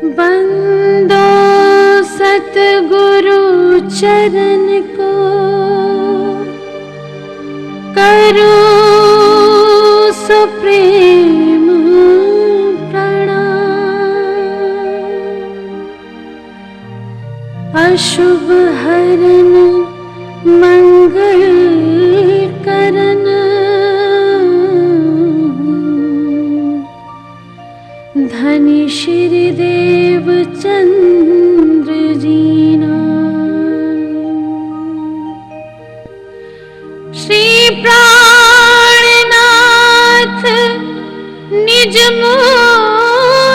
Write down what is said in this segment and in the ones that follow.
बंदो सतगुरु चरण को, करो सुप्रेम प्रणाम। अशुभ हरन मंगल करन, धनि श्री देव चंद्र जीना। श्री प्राणनाथ निज मूलपति,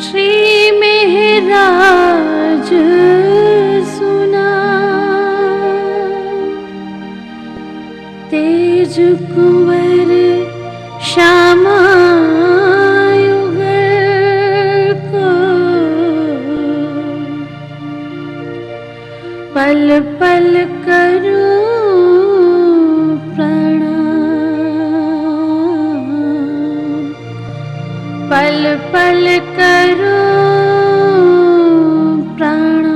श्री मेहराज सुना। तेज कुंवर श्यामा युगल को, पल पल करूं प्रणाम, पल पल करूं प्रणाम।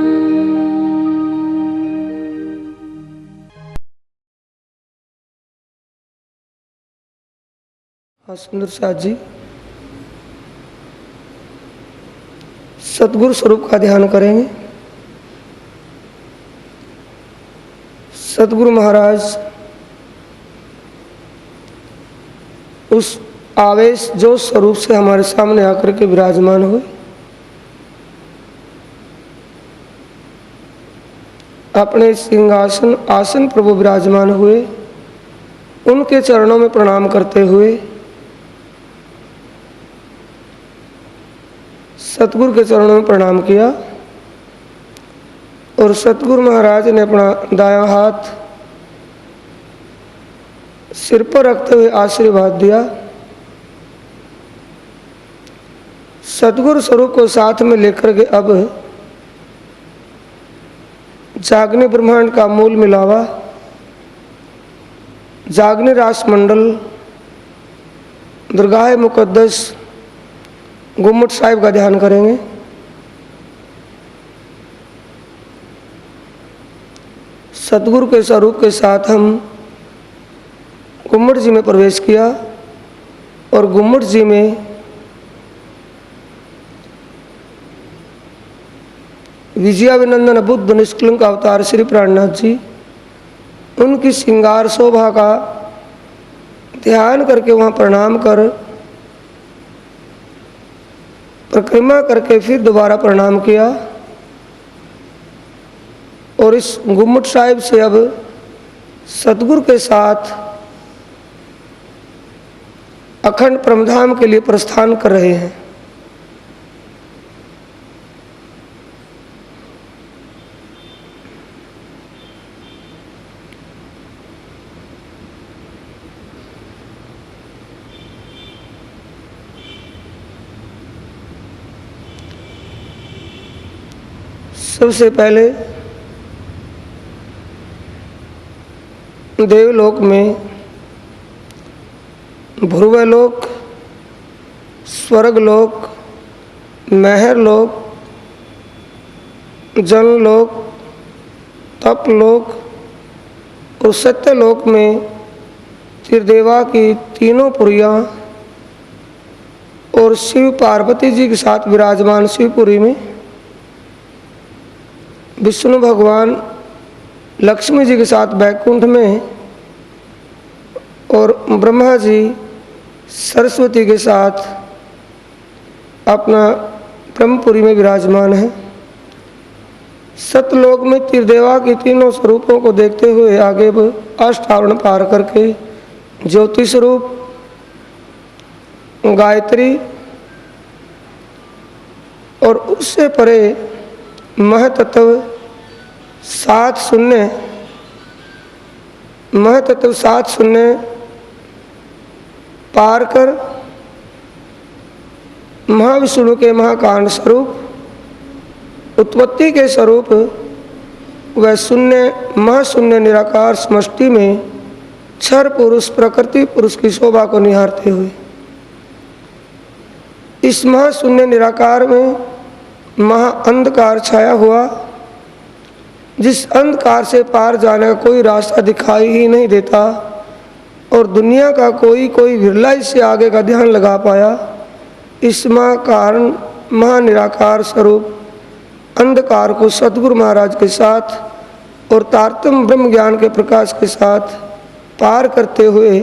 सुंदर साथ जी, सतगुरु स्वरूप का ध्यान करेंगे। सतगुरु महाराज उस आवेश जो स्वरूप से हमारे सामने आकर के विराजमान हुए, अपने सिंहासन आसन पर वो विराजमान हुए, उनके चरणों में प्रणाम करते हुए सतगुरु के चरणों में प्रणाम किया और सतगुरु महाराज ने अपना दायां हाथ सिर पर रखते हुए आशीर्वाद दिया। सतगुरु स्वरूप को साथ में लेकर के अब जागने ब्रह्मांड का मूल मिलावा, जागने रासमंडल, दरगाह मुकद्दस गुम्मट साहिब का ध्यान करेंगे। सतगुरु के स्वरूप के साथ हम गुम्मट जी में प्रवेश किया और गुम्मट जी में विजयाभिनंदन बुद्ध निष्कलंक अवतार श्री प्राणनाथ जी, उनकी श्रृंगार शोभा का ध्यान करके वहाँ प्रणाम कर परिक्रमा करके फिर दोबारा प्रणाम किया और इस गुम्मट साहिब से अब सतगुरु के साथ अखंड परमधाम के लिए प्रस्थान कर रहे हैं। सबसे पहले देवलोक में भुर्वलोक, स्वर्गलोक, महरलोक, जनलोक, तपलोक और सत्यलोक में त्रिदेवा की तीनों पुरियां और शिव पार्वती जी के साथ विराजमान शिवपुरी में विष्णु भगवान लक्ष्मी जी के साथ बैकुंठ में और ब्रह्मा जी सरस्वती के साथ अपना ब्रह्मपुरी में विराजमान है। सतलोक में त्रिदेवा के तीनों स्वरूपों को देखते हुए आगे अष्टावरण पार करके ज्योति स्वरूप, गायत्री और उससे परे महतत्व सात शून्य पार कर महाविष्णु के महाकांड स्वरूप, उत्पत्ति के स्वरूप वह शून्य महाशून्य निराकार समष्टि में क्षर पुरुष प्रकृति पुरुष की शोभा को निहारते हुए इस महाशून्य निराकार में महा अंधकार छाया हुआ, जिस अंधकार से पार जाने का कोई रास्ता दिखाई ही नहीं देता और दुनिया का कोई विरला इससे आगे का ध्यान लगा पाया। इस कारण महानिराकार स्वरूप अंधकार को सतगुरु महाराज के साथ और तारतम्य ब्रह्म ज्ञान के प्रकाश के साथ पार करते हुए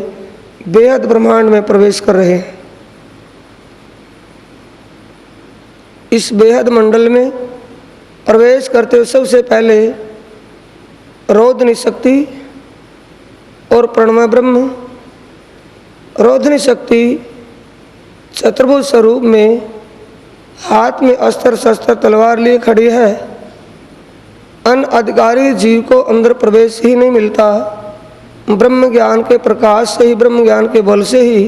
बेहद ब्रह्मांड में प्रवेश कर रहे हैं। इस बेहद मंडल में प्रवेश करते हुए सबसे पहले रोधनी शक्ति और प्रणमय ब्रह्म। रोधनी शक्ति चतुर्भुज स्वरूप में हाथ में अस्त्र शस्त्र तलवार लिए खड़ी है। अनअधिकारी जीव को अंदर प्रवेश ही नहीं मिलता। ब्रह्म ज्ञान के प्रकाश से ही, ब्रह्म ज्ञान के बल से ही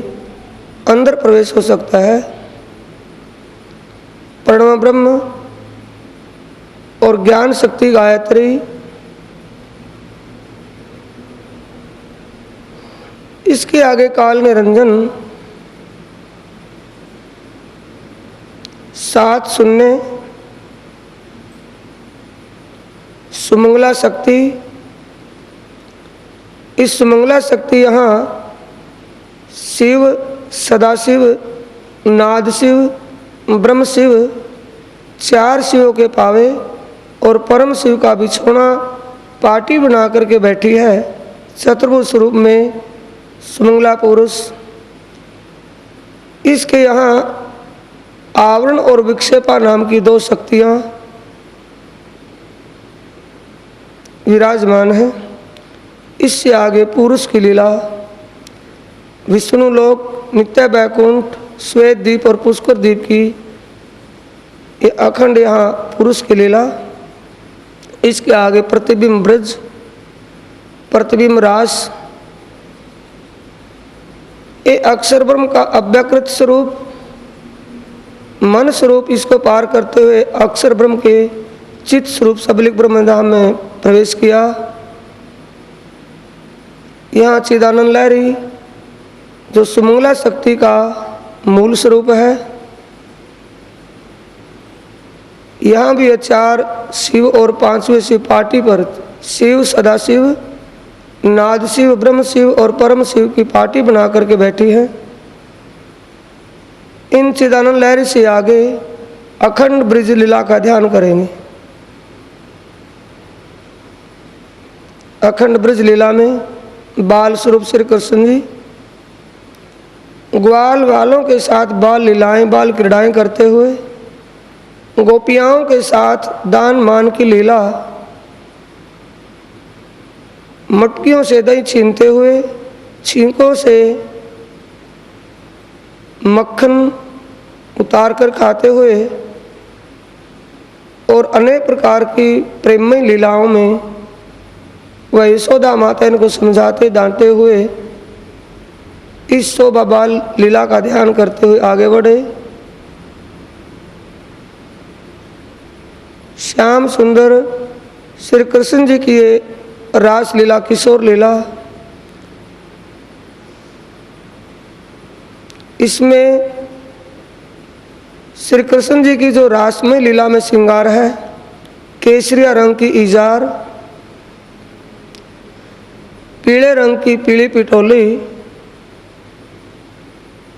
अंदर प्रवेश हो सकता है। प्रणव ब्रह्म और ज्ञान शक्ति गायत्री, इसके आगे काल निरंजन, 7 शून्य, सुमंगला शक्ति। इस सुमंगला शक्ति यहाँ शिव, सदाशिव, नाद शिव, ब्रह्म शिव, 4 शिवों के पावे और परम शिव का बिछोना पार्टी बना करके बैठी है। चतुर्भुज स्वरूप में सुमंगला पुरुष। इसके यहाँ आवरण और विक्षेपा नाम की 2 शक्तियाँ विराजमान है। इससे आगे पुरुष की लीला, विष्णु लोक, नित्य बैकुंठ, श्वेत द्वीप और पुष्कर द्वीप की ये अखंड यहाँ पुरुष की लीला। इसके आगे प्रतिबिंब ब्रज, प्रतिबिंब रास, ये अक्षर ब्रह्म का अव्यकृत स्वरूप, मन स्वरूप। इसको पार करते हुए अक्षर ब्रह्म के चित स्वरूप सबलिक ब्रह्मधाम में प्रवेश किया। यहाँ चिदानंद लहरी जो सुमंगला शक्ति का मूल स्वरूप है, यहाँ भी 4 शिव और 5वें शिव पार्टी पर शिव, सदाशिव, नाद शिव, ब्रह्म शिव और परम शिव की पार्टी बना करके बैठी है। इन चिदानंद लहरी से आगे अखंड ब्रिज लीला का ध्यान करेंगे। अखंड ब्रिज लीला में बाल स्वरूप श्री कृष्ण जी ग्वाल वालों के साथ बाल लीलाएं, बाल क्रीड़ाएं करते हुए, गोपियाओं के साथ दान मान की लीला, मटकियों से दही छीनते हुए, छींकों से मक्खन उतार कर खाते हुए और अनेक प्रकार की प्रेममय लीलाओं में वह यशोदा माता इनको समझाते डांटते हुए इस शोभा बाल लीला का ध्यान करते हुए आगे बढ़े। श्याम सुंदर श्री कृष्ण जी की ये रास लीला, किशोर लीला, इसमें श्री कृष्ण जी की जो रासमय लीला में श्रृंगार है, केसरिया रंग की इजार, पीले रंग की पीली पिटोली,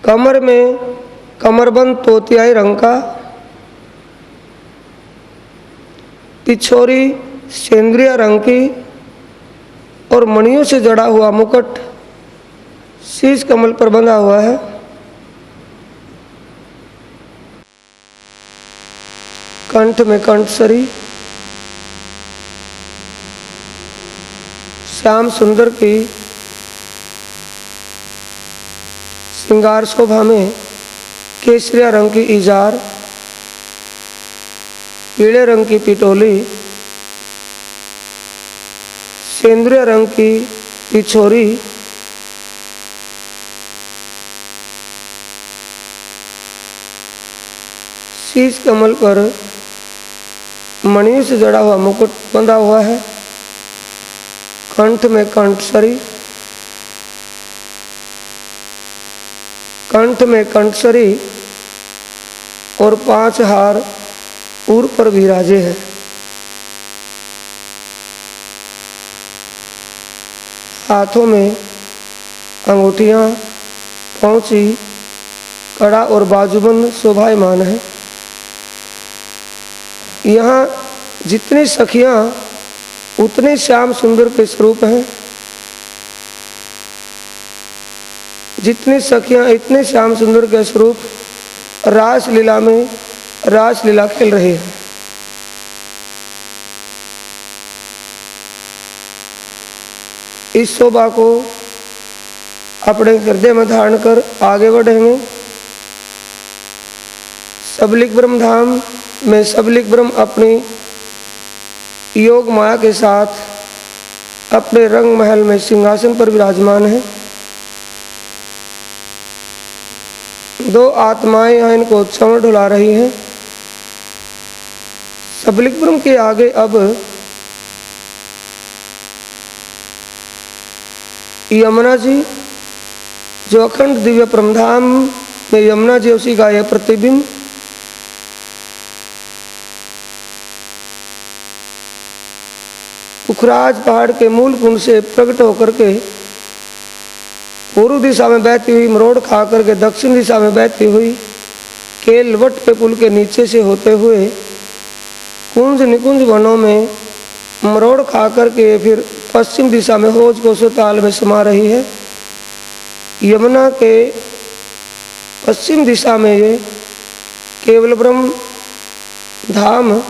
कमर में कमरबंद तोतियाई रंग का, पिछोरी सेंद्रिया रंग की और मणियों से जड़ा हुआ मुकुट शीश कमल पर बंधा हुआ है। कंठ में कंठसरी, श्याम सुंदर की श्रृंगार शोभा में केसरिया रंग की इजार, पीले रंग की पिटोली, सेंद्रिय रंग की पिछोरी, शीश कमल पर मणि से जड़ा हुआ मुकुट बंधा हुआ है। कंठ में कंठसरी, कंठ में कंठसरी और 5 हार ऊर पर विराजे हैं। हाथों में अंगूठियां, पौंची, कड़ा और बाजूबंद शोभायमान है। यहाँ जितनी सखियां उतने श्याम सुंदर के स्वरूप हैं। जितनी सखियां इतने श्याम सुंदर के स्वरूप रास लीला में रास लीला खेल रही हैं। इस शोभा को अपने हृदय में धारण कर आगे बढ़ेंगे। सबलिक ब्रह्म धाम में सबलिक ब्रह्म अपनी योग माया के साथ अपने रंग महल में सिंहासन पर विराजमान है। 2 आत्माएं यहाँ इनको चंवर ढुला रही हैं। सबलिक ब्रह्म के आगे अब यमुना जी, जो अखंड दिव्य परमधाम में यमुना जी उसी का यह प्रतिबिंब, पुखराज पहाड़ के मूल कुंड से प्रकट होकर के पूर्व दिशा में बहती हुई मरोड़ खा करके दक्षिण दिशा में बहती हुई केलवट के पुल के नीचे से होते हुए कुंज निकुंज वनों में मरोड़ खा करके फिर पश्चिम दिशा में होज कोसोताल में समा रही है। यमुना के पश्चिम दिशा में ये केवल ब्रह्म धाम,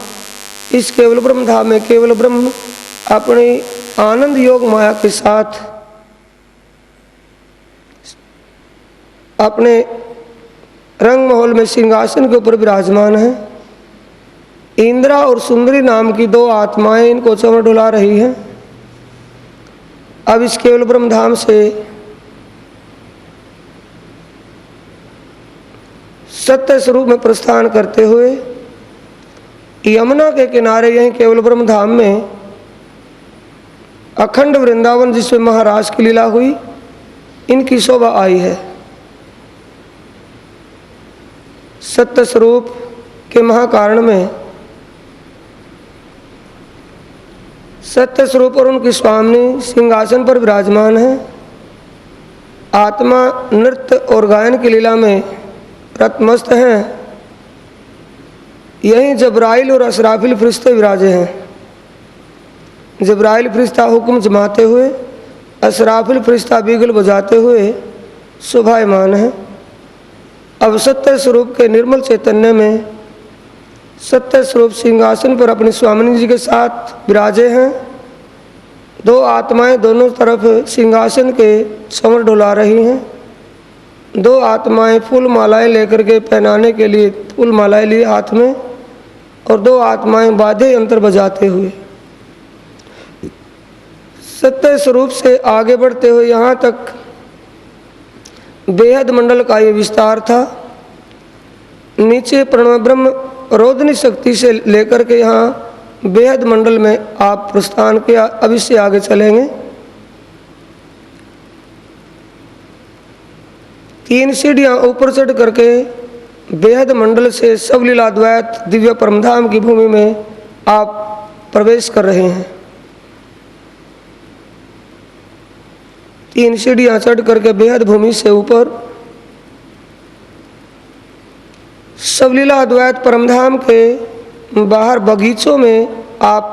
इस केवल ब्रह्म धाम में केवल ब्रह्म अपनी आनंद योग माया के साथ अपने रंग महल में सिंहासन के ऊपर विराजमान है। इंद्रा और सुंदरी नाम की 2 आत्माएं इनको चंवर ढुला रही हैं। अब इस केवल ब्रह्म धाम से सत्य स्वरूप में प्रस्थान करते हुए यमुना के किनारे यहीं केवल ब्रह्म धाम में अखंड वृंदावन जिसमें महाराज की लीला हुई, इनकी शोभा आई है। सत्य स्वरूप के महाकारण में सत्य स्वरूप और उनकी स्वामिनी सिंहासन पर विराजमान है। आत्मा नृत्य और गायन की लीला में रतमस्त हैं। यहीं जबराइल और असराफिल फरिश्ते विराजे हैं। जबराइल फरिश्ता हुक्म जमाते हुए, असराफिल फरिश्ता बीगल बजाते हुए शोभायमान है। अब सत्य स्वरूप के निर्मल चैतन्य में सत्य स्वरूप सिंहासन पर अपनी स्वामिनी जी के साथ विराजे हैं। 2 आत्माएं दोनों तरफ सिंहासन के चंवर ढुला रही हैं। 2 आत्माएं फूल मालाएं लेकर के पहनाने के लिए फूल मालाएं लिए हाथ में, और 2 आत्माएं बाधे यंत्र बजाते हुए सत्य स्वरूप से आगे बढ़ते हुए यहाँ तक बेहद मंडल का ये विस्तार था। नीचे प्रणव ब्रह्म रोधनी शक्ति से लेकर के यहाँ बेहद मंडल में आप प्रस्थान किया। अब इससे आगे चलेंगे। 3 सीढ़ियाँ ऊपर चढ़ करके बेहद मंडल से सब लीलाद्वैत दिव्य परमधाम की भूमि में आप प्रवेश कर रहे हैं। 3 सीढ़ियाँ चढ़ करके बेहद भूमि से ऊपर सब लीलाद्वैत परमधाम के बाहर बगीचों में आप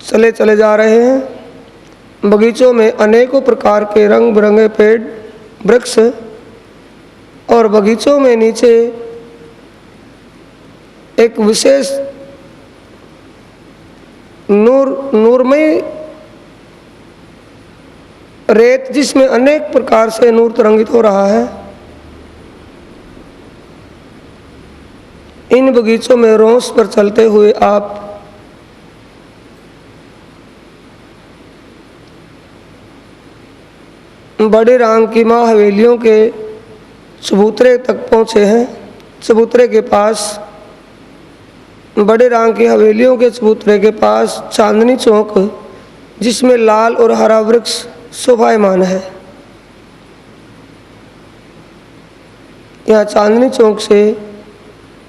चले जा रहे हैं। बगीचों में अनेकों प्रकार के रंग बिरंगे पेड़ वृक्ष, और बगीचों में नीचे एक विशेष नूरमय रेत जिसमें अनेक प्रकार से नूर तरंगित हो रहा है। इन बगीचों में रोंस पर चलते हुए आप बड़े रांग की माँ हवेलियों के चबूतरे तक पहुँचे हैं। चबूतरे के पास बड़े रांग की हवेलियों के चबूतरे के पास चांदनी चौक, जिसमें लाल और हरा वृक्ष शोभायमान है। यहाँ चांदनी चौक से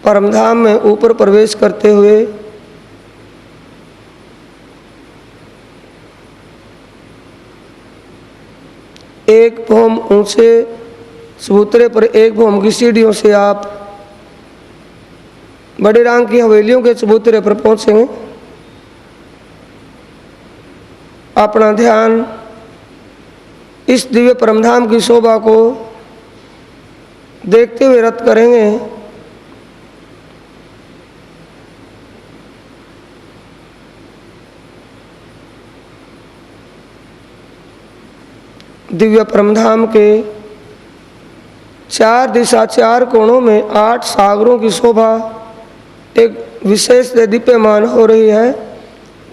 परमधाम में ऊपर प्रवेश करते हुए एक भौम ऊंचे चबूतरे पर एक भौम की सीढ़ियों से आप बड़े रंग की हवेलियों के चबूतरे पर पहुंचेंगे। अपना ध्यान इस दिव्य परमधाम की शोभा को देखते हुए रत करेंगे। दिव्य परमधाम के चार दिशा चार कोणों में 8 सागरों की शोभा एक विशेष दीप्यमान हो रही है,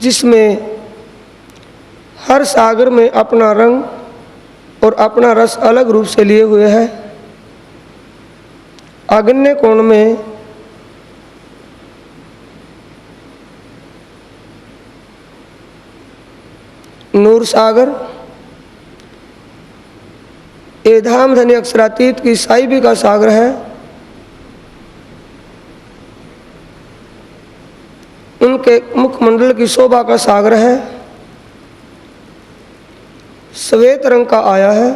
जिसमें हर सागर में अपना रंग और अपना रस अलग रूप से लिए हुए है। आग्नेय कोण में नूर सागर, ये धाम धनी अक्षरातीत की साहिबी का सागर है। उनके मुखमंडल की शोभा का सागर है। श्वेत रंग का आया है।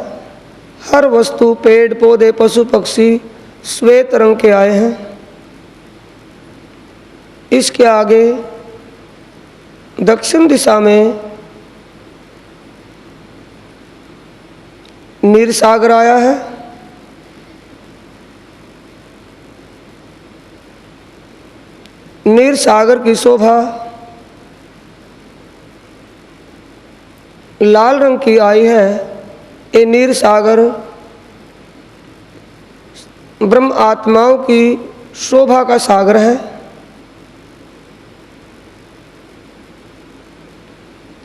हर वस्तु, पेड़ पौधे, पशु पक्षी श्वेत रंग के आए हैं। इसके आगे दक्षिण दिशा में नीर सागर आया है। नीर सागर की शोभा लाल रंग की आई है। ये नीर सागर ब्रह्म आत्माओं की शोभा का सागर है।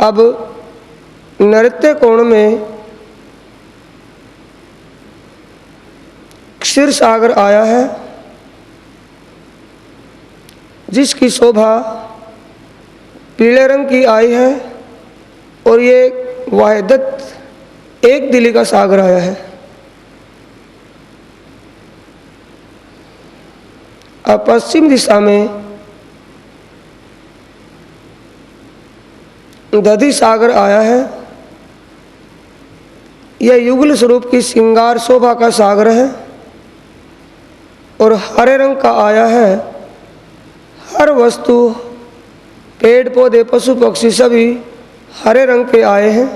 अब नृत्य कोण में क्षीर सागर आया है, जिसकी शोभा पीले रंग की आई है और ये वाहिदत एक दिली का सागर आया है। अब पश्चिम दिशा में दधि सागर आया है। यह युगल स्वरूप की श्रृंगार शोभा का सागर है और हरे रंग का आया है। हर वस्तु, पेड़ पौधे, पशु पक्षी सभी हरे रंग के आए हैं।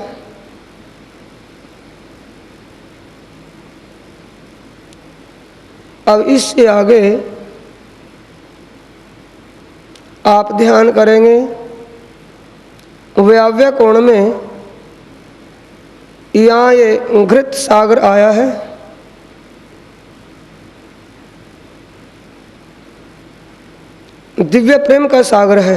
अब इससे आगे आप ध्यान करेंगे वायव्य कोण में यहाँ ये घृत सागर आया है। दिव्य प्रेम का सागर है।